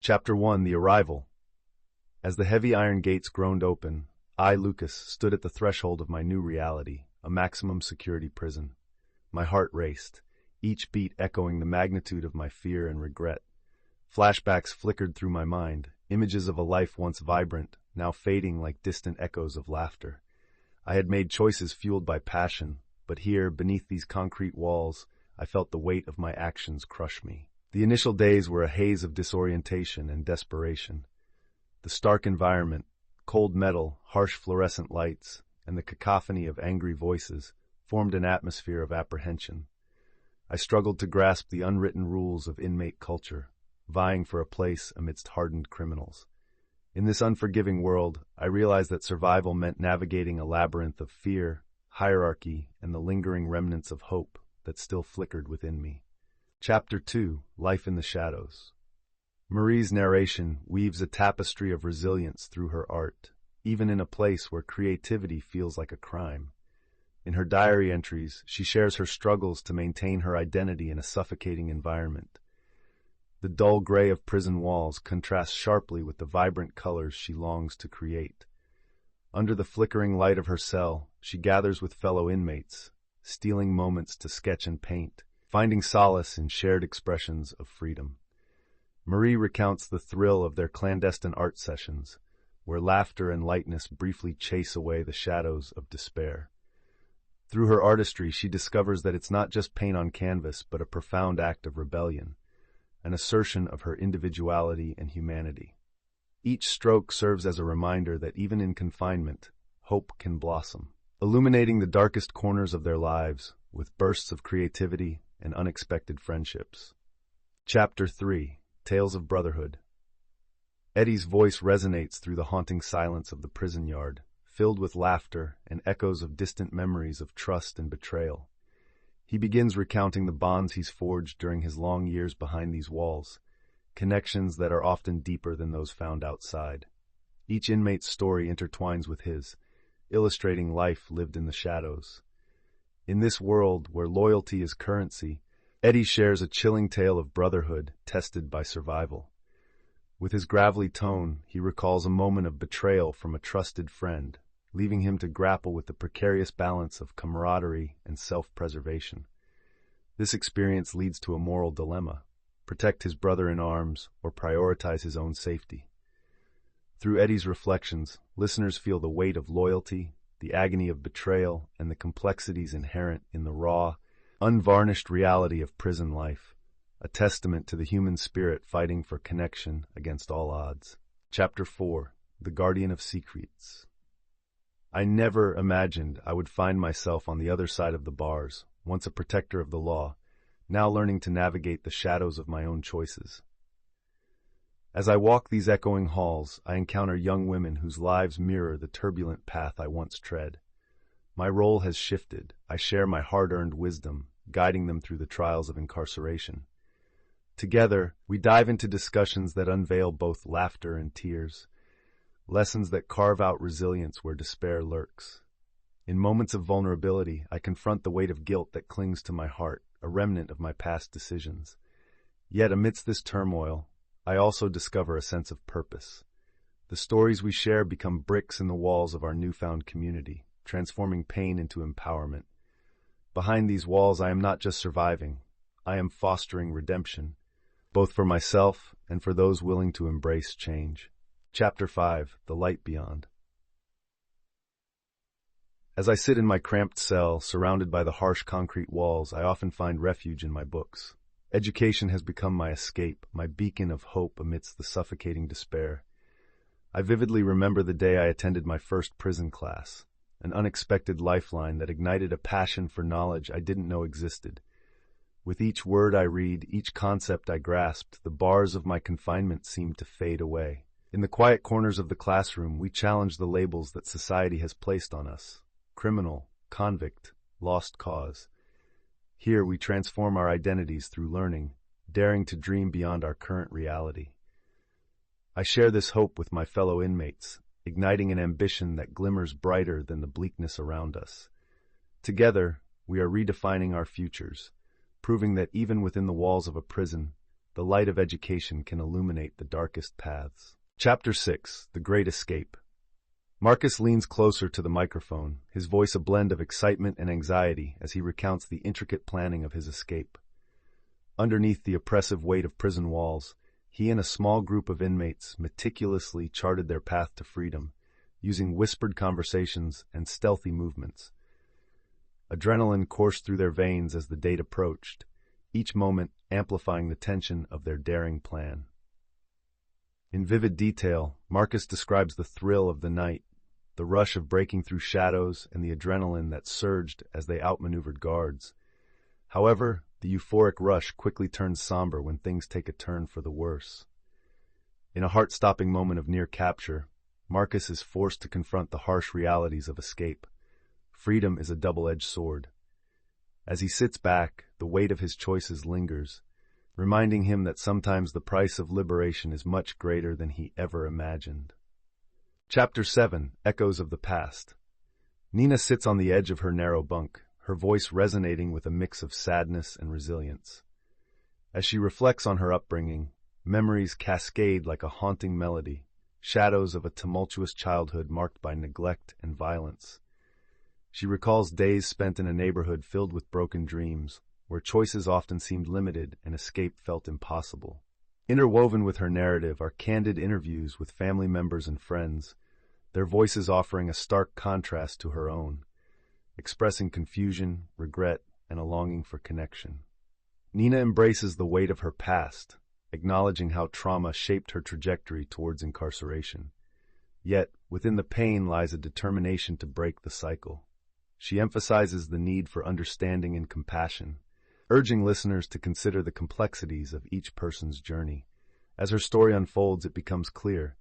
Chapter 1: The Arrival. As the heavy iron gates groaned open, I, Lucas, stood at the threshold of my new reality, a maximum security prison. My heart raced, each beat echoing the magnitude of my fear and regret. Flashbacks flickered through my mind, images of a life once vibrant, now fading like distant echoes of laughter. I had made choices fueled by passion, but here, beneath these concrete walls, I felt the weight of my actions crush me. The initial days were a haze of disorientation and desperation. The stark environment, cold metal, harsh fluorescent lights, and the cacophony of angry voices formed an atmosphere of apprehension. I struggled to grasp the unwritten rules of inmate culture, vying for a place amidst hardened criminals. In this unforgiving world, I realized that survival meant navigating a labyrinth of fear, hierarchy, and the lingering remnants of hope that still flickered within me. Chapter 2: Life in the Shadows. Marie's narration weaves a tapestry of resilience through her art, even in a place where creativity feels like a crime. In her diary entries, she shares her struggles to maintain her identity in a suffocating environment. The dull gray of prison walls contrasts sharply with the vibrant colors she longs to create. Under the flickering light of her cell, she gathers with fellow inmates, stealing moments to sketch and paint, finding solace in shared expressions of freedom. Marie recounts the thrill of their clandestine art sessions, where laughter and lightness briefly chase away the shadows of despair. Through her artistry, she discovers that it's not just paint on canvas, but a profound act of rebellion, an assertion of her individuality and humanity. Each stroke serves as a reminder that even in confinement, hope can blossom, illuminating the darkest corners of their lives with bursts of creativity and unexpected friendships. Chapter 3: Tales of Brotherhood. Eddie's voice resonates through the haunting silence of the prison yard, filled with laughter and echoes of distant memories of trust and betrayal. He begins recounting the bonds he's forged during his long years behind these walls, connections that are often deeper than those found outside. Each inmate's story intertwines with his, illustrating life lived in the shadows. In this world where loyalty is currency, Eddie shares a chilling tale of brotherhood tested by survival. With his gravelly tone, he recalls a moment of betrayal from a trusted friend, leaving him to grapple with the precarious balance of camaraderie and self-preservation. This experience leads to a moral dilemma: protect his brother in arms or prioritize his own safety. Through Eddie's reflections, listeners feel the weight of loyalty, the agony of betrayal, and the complexities inherent in the raw, unvarnished reality of prison life, a testament to the human spirit fighting for connection against all odds. Chapter 4: The Guardian of Secrets. I never imagined I would find myself on the other side of the bars, once a protector of the law, now learning to navigate the shadows of my own choices. As I walk these echoing halls, I encounter young women whose lives mirror the turbulent path I once tread. My role has shifted. I share my hard-earned wisdom, guiding them through the trials of incarceration. Together, we dive into discussions that unveil both laughter and tears, lessons that carve out resilience where despair lurks. In moments of vulnerability, I confront the weight of guilt that clings to my heart, a remnant of my past decisions. Yet amidst this turmoil, I also discover a sense of purpose. The stories we share become bricks in the walls of our newfound community, transforming pain into empowerment. Behind these walls, I am not just surviving, I am fostering redemption, both for myself and for those willing to embrace change. Chapter 5: The Light Beyond. As I sit in my cramped cell, surrounded by the harsh concrete walls, I often find refuge in my books. Education has become my escape, my beacon of hope amidst the suffocating despair. I vividly remember the day I attended my first prison class, an unexpected lifeline that ignited a passion for knowledge I didn't know existed. With each word I read, each concept I grasped, the bars of my confinement seemed to fade away. In the quiet corners of the classroom, we challenged the labels that society has placed on us: criminal, convict, lost cause. Here we transform our identities through learning, daring to dream beyond our current reality. I share this hope with my fellow inmates, igniting an ambition that glimmers brighter than the bleakness around us. Together, we are redefining our futures, proving that even within the walls of a prison, the light of education can illuminate the darkest paths. Chapter 6: The Great Escape. Marcus leans closer to the microphone, his voice a blend of excitement and anxiety as he recounts the intricate planning of his escape. Underneath the oppressive weight of prison walls, he and a small group of inmates meticulously charted their path to freedom, using whispered conversations and stealthy movements. Adrenaline coursed through their veins as the date approached, each moment amplifying the tension of their daring plan. In vivid detail, Marcus describes the thrill of the night, the rush of breaking through shadows, and the adrenaline that surged as they outmaneuvered guards. However, the euphoric rush quickly turns somber when things take a turn for the worse. In a heart-stopping moment of near capture, Marcus is forced to confront the harsh realities of escape. Freedom is a double-edged sword. As he sits back, the weight of his choices lingers, reminding him that sometimes the price of liberation is much greater than he ever imagined. Chapter 7: Echoes of the Past. Nina sits on the edge of her narrow bunk, her voice resonating with a mix of sadness and resilience. As she reflects on her upbringing, memories cascade like a haunting melody, shadows of a tumultuous childhood marked by neglect and violence. She recalls days spent in a neighborhood filled with broken dreams, where choices often seemed limited and escape felt impossible. Interwoven with her narrative are candid interviews with family members and friends, their voices offering a stark contrast to her own, expressing confusion, regret, and a longing for connection. Nina embraces the weight of her past, acknowledging how trauma shaped her trajectory towards incarceration. Yet, within the pain lies a determination to break the cycle. She emphasizes the need for understanding and compassion, urging listeners to consider the complexities of each person's journey. As her story unfolds, it becomes clear: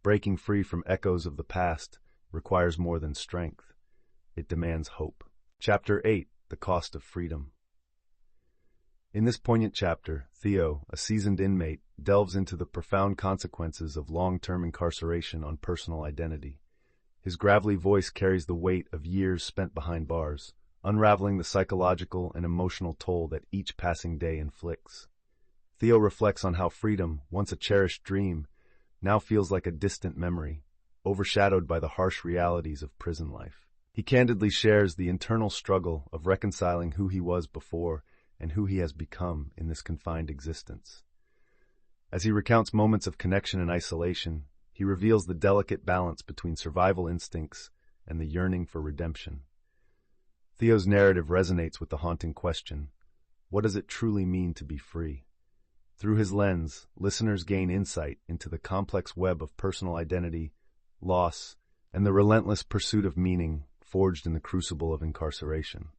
breaking free from echoes of the past requires more than strength. It demands hope. Chapter 8: The Cost of Freedom. In this poignant chapter, Theo, a seasoned inmate, delves into the profound consequences of long-term incarceration on personal identity. His gravelly voice carries the weight of years spent behind bars, unraveling the psychological and emotional toll that each passing day inflicts. Theo reflects on how freedom, once a cherished dream, now feels like a distant memory, overshadowed by the harsh realities of prison life. He candidly shares the internal struggle of reconciling who he was before and who he has become in this confined existence. As he recounts moments of connection and isolation, he reveals the delicate balance between survival instincts and the yearning for redemption. Theo's narrative resonates with the haunting question: what does it truly mean to be free? Through his lens, listeners gain insight into the complex web of personal identity, loss, and the relentless pursuit of meaning forged in the crucible of incarceration.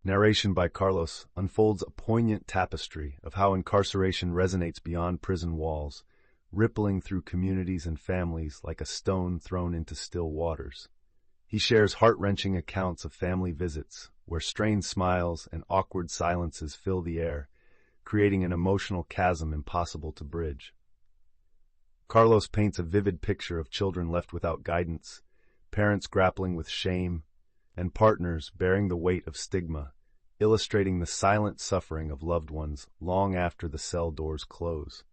Narration by Carlos unfolds a poignant tapestry of how incarceration resonates beyond prison walls, rippling through communities and families like a stone thrown into still waters. He shares heart-wrenching accounts of family visits, where strained smiles and awkward silences fill the air, creating an emotional chasm impossible to bridge. Carlos paints a vivid picture of children left without guidance, parents grappling with shame, and partners bearing the weight of stigma, illustrating the silent suffering of loved ones long after the cell doors close.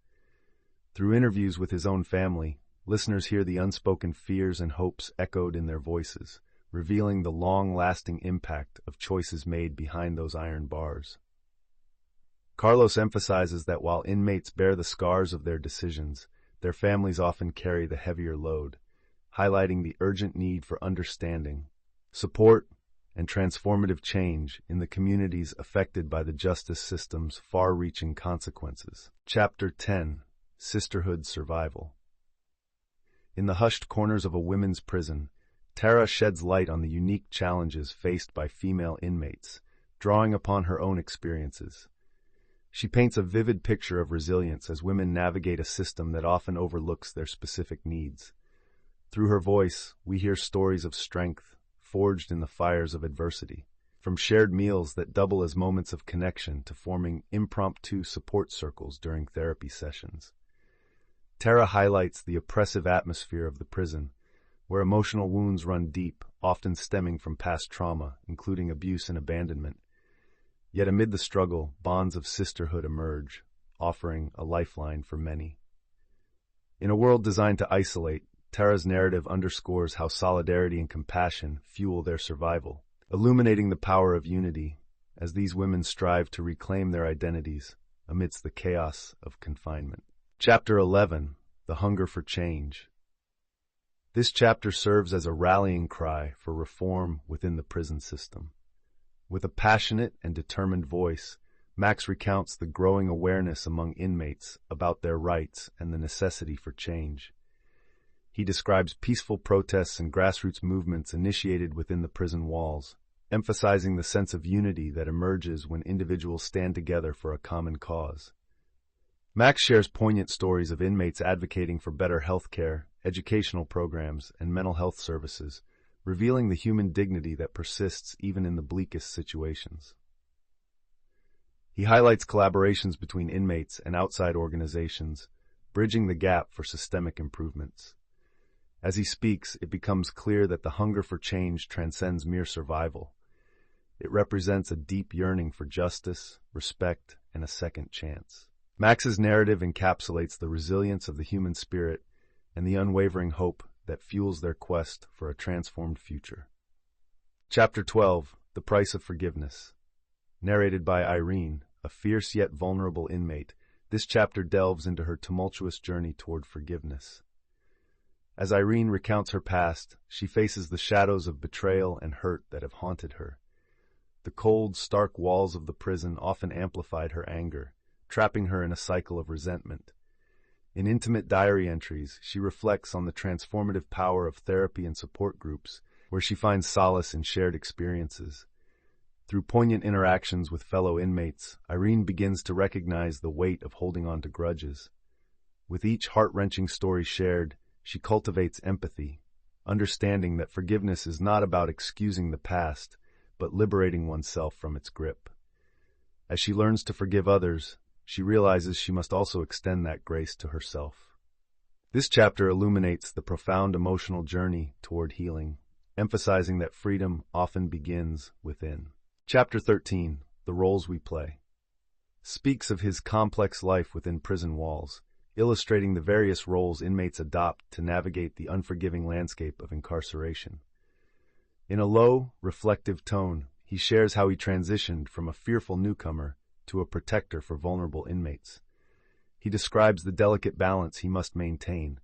Through interviews with his own family, listeners hear the unspoken fears and hopes echoed in their voices, revealing the long-lasting impact of choices made behind those iron bars. Carlos emphasizes that while inmates bear the scars of their decisions, their families often carry the heavier load, highlighting the urgent need for understanding, support, and transformative change in the communities affected by the justice system's far-reaching consequences. Chapter 10: Sisterhood Survival. In the hushed corners of a women's prison, Tara sheds light on the unique challenges faced by female inmates, drawing upon her own experiences. She paints a vivid picture of resilience as women navigate a system that often overlooks their specific needs. Through her voice, we hear stories of strength, forged in the fires of adversity, from shared meals that double as moments of connection to forming impromptu support circles during therapy sessions. Tara highlights the oppressive atmosphere of the prison, where emotional wounds run deep, often stemming from past trauma, including abuse and abandonment. Yet amid the struggle, bonds of sisterhood emerge, offering a lifeline for many. In a world designed to isolate, Tara's narrative underscores how solidarity and compassion fuel their survival, illuminating the power of unity as these women strive to reclaim their identities amidst the chaos of confinement. Chapter 11, The Hunger for Change. This chapter serves as a rallying cry for reform within the prison system. With a passionate and determined voice, Max recounts the growing awareness among inmates about their rights and the necessity for change. He describes peaceful protests and grassroots movements initiated within the prison walls, emphasizing the sense of unity that emerges when individuals stand together for a common cause. Max shares poignant stories of inmates advocating for better health care, educational programs, and mental health services, revealing the human dignity that persists even in the bleakest situations. He highlights collaborations between inmates and outside organizations, bridging the gap for systemic improvements. As he speaks, it becomes clear that the hunger for change transcends mere survival. It represents a deep yearning for justice, respect, and a second chance. Max's narrative encapsulates the resilience of the human spirit and the unwavering hope that fuels their quest for a transformed future. Chapter 12, The Price of Forgiveness. Narrated by Irene, a fierce yet vulnerable inmate, this chapter delves into her tumultuous journey toward forgiveness. As Irene recounts her past, she faces the shadows of betrayal and hurt that have haunted her. The cold, stark walls of the prison often amplified her anger, trapping her in a cycle of resentment. In intimate diary entries, she reflects on the transformative power of therapy and support groups, where she finds solace in shared experiences. Through poignant interactions with fellow inmates, Irene begins to recognize the weight of holding on to grudges. With each heart-wrenching story shared, she cultivates empathy, understanding that forgiveness is not about excusing the past, but liberating oneself from its grip. As she learns to forgive others, she realizes she must also extend that grace to herself. This chapter illuminates the profound emotional journey toward healing, emphasizing that freedom often begins within. Chapter 13, The Roles We Play, speaks of his complex life within prison walls, illustrating the various roles inmates adopt to navigate the unforgiving landscape of incarceration. In a low, reflective tone, he shares how he transitioned from a fearful newcomer to a protector for vulnerable inmates. He describes the delicate balance he must maintain,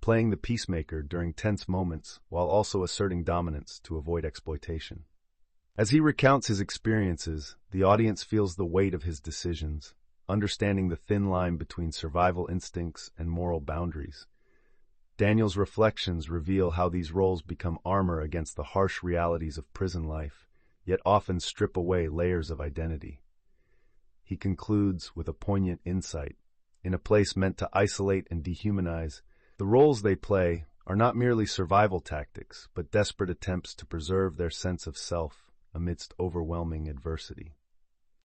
playing the peacemaker during tense moments while also asserting dominance to avoid exploitation. As he recounts his experiences, the audience feels the weight of his decisions, understanding the thin line between survival instincts and moral boundaries. Daniel's reflections reveal how these roles become armor against the harsh realities of prison life, yet often strip away layers of identity. He concludes with a poignant insight. In a place meant to isolate and dehumanize, the roles they play are not merely survival tactics, but desperate attempts to preserve their sense of self amidst overwhelming adversity.